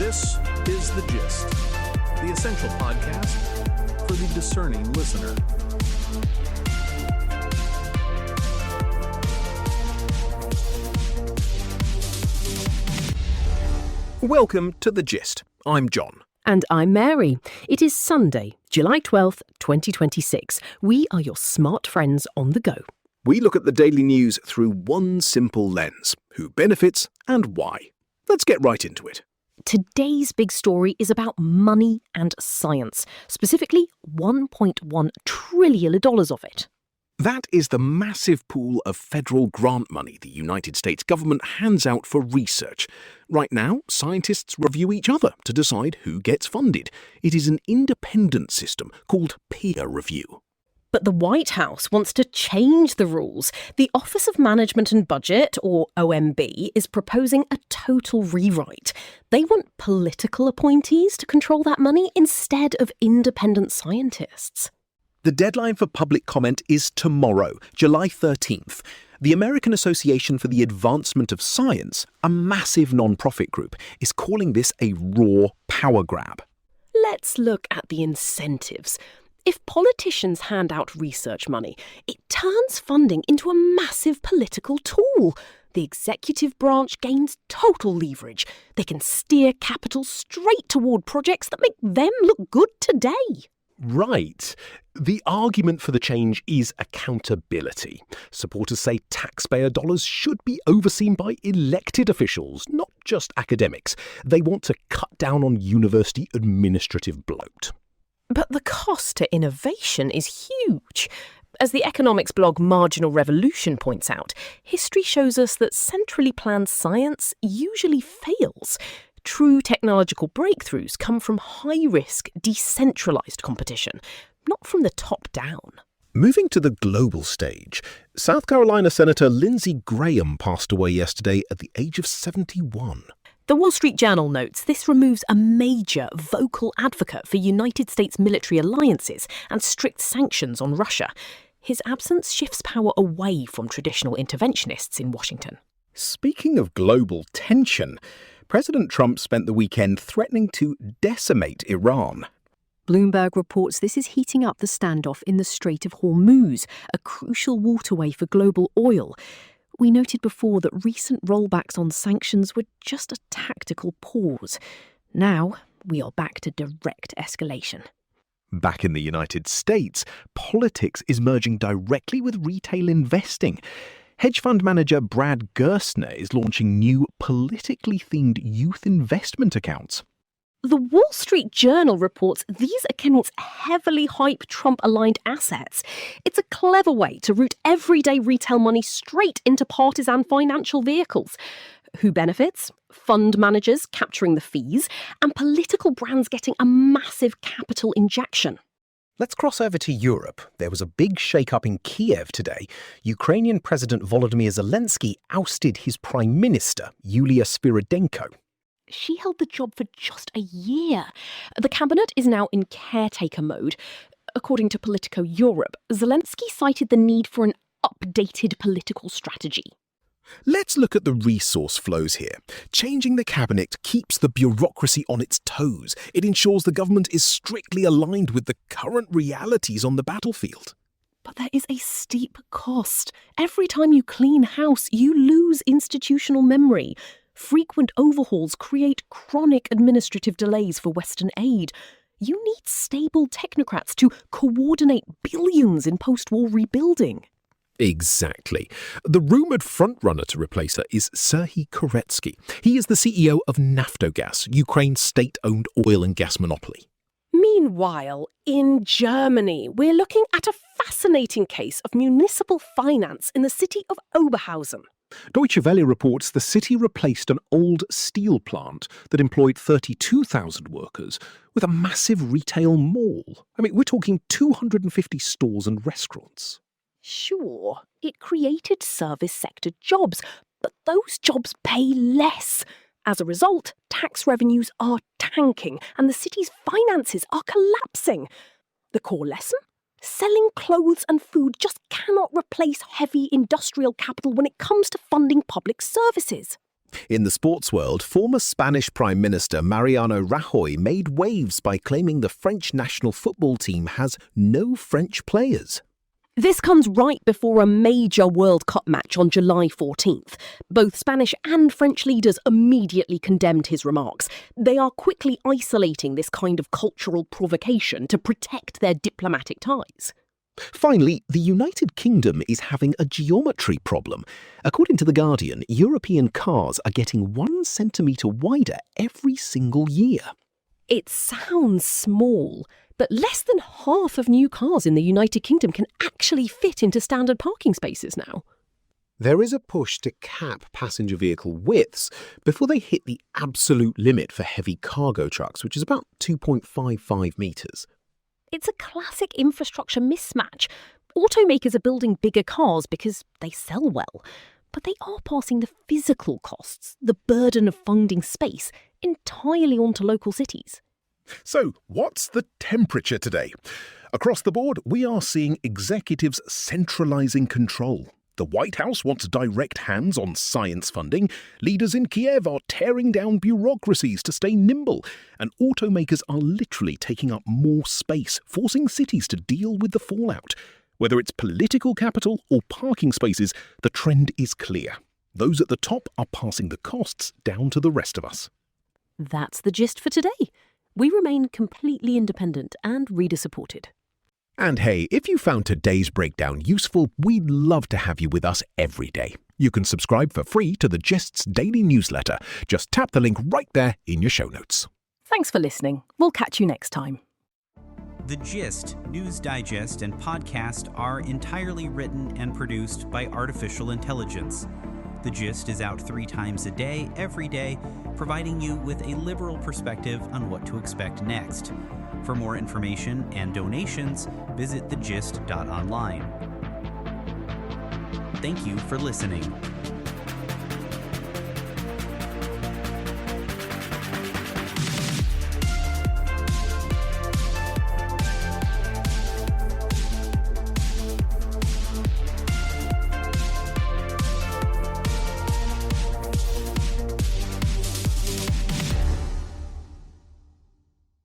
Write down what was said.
This is The Gist, the essential podcast for the discerning listener. Welcome to The Gist. I'm John. And I'm Mary. It is Sunday, July 12th, 2026. We are your smart friends on the go. We look at the daily news through one simple lens: who benefits and why. Let's get right into it. Today's big story is about money and science, specifically $1.1 trillion of it. That is the massive pool of federal grant money the United States government hands out for research. Right now, scientists review each other to decide who gets funded. It is an independent system called peer review. But the White House wants to change the rules. The Office of Management and Budget, or OMB, is proposing a total rewrite. They want political appointees to control that money instead of independent scientists. The deadline for public comment is tomorrow, July 13th. The American Association for the Advancement of Science, a massive non-profit group, is calling this a raw power grab. Let's look at the incentives. If politicians hand out research money, it turns funding into a massive political tool. The executive branch gains total leverage. They can steer capital straight toward projects that make them look good today. Right. The argument for the change is accountability. Supporters say taxpayer dollars should be overseen by elected officials, not just academics. They want to cut down on university administrative bloat. But the cost to innovation is huge. As the economics blog Marginal Revolution points out, history shows us that centrally planned science usually fails. True technological breakthroughs come from high-risk, decentralised competition, not from the top down. Moving to the global stage, South Carolina Senator Lindsey Graham passed away yesterday at the age of 71. The Wall Street Journal notes this removes a major vocal advocate for United States military alliances and strict sanctions on Russia. His absence shifts power away from traditional interventionists in Washington. Speaking of global tension, President Trump spent the weekend threatening to decimate Iran. Bloomberg reports this is heating up the standoff in the Strait of Hormuz, a crucial waterway for global oil. We noted before that recent rollbacks on sanctions were just a tactical pause. Now we are back to direct escalation. Back in the United States, politics is merging directly with retail investing. Hedge fund manager Brad Gerstner is launching new politically themed youth investment accounts. The Wall Street Journal reports these accounts heavily hype Trump-aligned assets. It's a clever way to route everyday retail money straight into partisan financial vehicles. Who benefits? Fund managers capturing the fees, and political brands getting a massive capital injection. Let's cross over to Europe. There was a big shake-up in Kiev today. Ukrainian President Volodymyr Zelenskyy ousted his Prime Minister, Yulia Svyrydenko. She held the job for just a year. The cabinet is now in caretaker mode. According to Politico Europe, Zelenskyy cited the need for an updated political strategy. Let's look at the resource flows here. Changing the cabinet keeps the bureaucracy on its toes. It ensures the government is strictly aligned with the current realities on the battlefield. But there is a steep cost. Every time you clean house, you lose institutional memory. Frequent overhauls create chronic administrative delays for Western aid. You need stable technocrats to coordinate billions in post-war rebuilding. Exactly. The rumoured frontrunner to replace her is Serhiy Koretsky. He is the CEO of Naftogaz, Ukraine's state-owned oil and gas monopoly. Meanwhile, in Germany, we're looking at a fascinating case of municipal finance in the city of Oberhausen. Deutsche Welle reports the city replaced an old steel plant that employed 32,000 workers with a massive retail mall. I mean, we're talking 250 stores and restaurants. Sure, it created service sector jobs, but those jobs pay less. As a result, tax revenues are tanking and the city's finances are collapsing. The core lesson? Selling clothes and food just cannot replace heavy industrial capital when it comes to funding public services. In the sports world, former Spanish Prime Minister Mariano Rajoy made waves by claiming the French national football team has no French players. This comes right before a major World Cup match on July 14th. Both Spanish and French leaders immediately condemned his remarks. They are quickly isolating this kind of cultural provocation to protect their diplomatic ties. Finally, the United Kingdom is having a geometry problem. According to The Guardian, European cars are getting 1 centimetre wider every single year. It sounds small, but less than half of new cars in the United Kingdom can actually fit into standard parking spaces now. There is a push to cap passenger vehicle widths before they hit the absolute limit for heavy cargo trucks, which is about 2.55 metres. It's a classic infrastructure mismatch. Automakers are building bigger cars because they sell well, but they are passing the physical costs, the burden of finding space, entirely onto local cities. So, what's the temperature today? Across the board, we are seeing executives centralizing control. The White House wants direct hands on science funding, leaders in Kiev are tearing down bureaucracies to stay nimble, and automakers are literally taking up more space, forcing cities to deal with the fallout. Whether it's political capital or parking spaces, the trend is clear. Those at the top are passing the costs down to the rest of us. That's the gist for today. We remain completely independent and reader-supported. And hey, if you found today's breakdown useful, we'd love to have you with us every day. You can subscribe for free to the Gist's daily newsletter. Just tap the link right there in your show notes. Thanks for listening. We'll catch you next time. The Gist, News Digest, and podcast are entirely written and produced by artificial intelligence. The Gist is out 3 times a day, every day, providing you with a liberal perspective on what to expect next. For more information and donations, visit thegist.online. Thank you for listening.